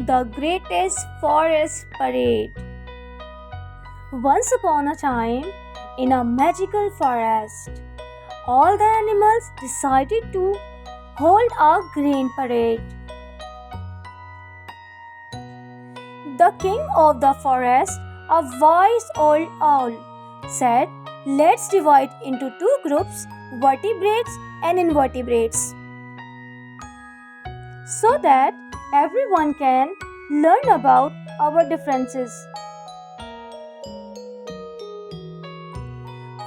The Greatest Forest Parade. Once upon a time, in a magical forest, all the animals decided to hold a grain parade. The king of the forest, a wise old owl, said, "Let's divide into two groups, vertebrates and invertebrates, so that everyone can learn about our differences."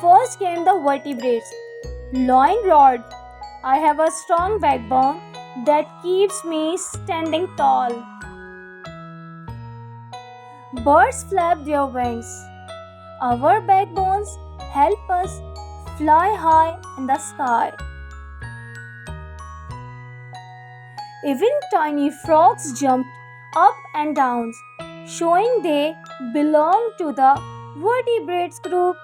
First came the vertebrates. Lion roared, "I have a strong backbone that keeps me standing tall." Birds flap their wings. "Our backbones help us fly high in the sky." Even tiny frogs jumped up and down, showing they belong to the vertebrates group.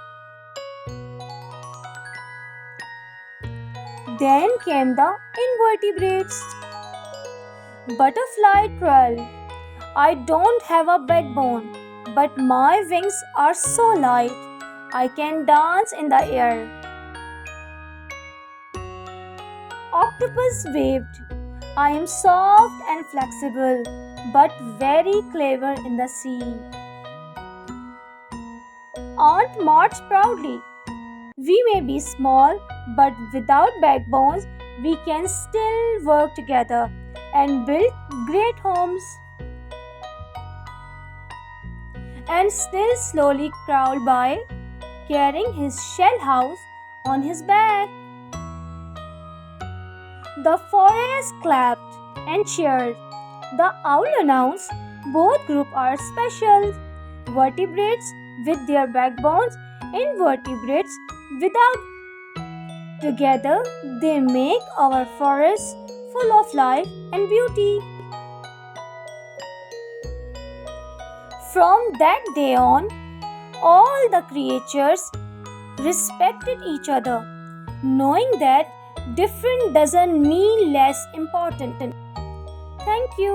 Then came the invertebrates. Butterfly twirled, "I don't have a backbone, but my wings are so light, I can dance in the air." Octopus waved, "I am soft and flexible, but very clever in the sea." Ant marched proudly, "We may be small, but without backbones, we can still work together and build great homes." And Snail slowly crawled by, carrying his shell house on his back. The forest clapped and cheered. The owl announced, "Both groups are special. Vertebrates with their backbones, invertebrates without. Together, they make our forest full of life and beauty." From that day on, all the creatures respected each other, knowing that different doesn't mean less important. Thank you.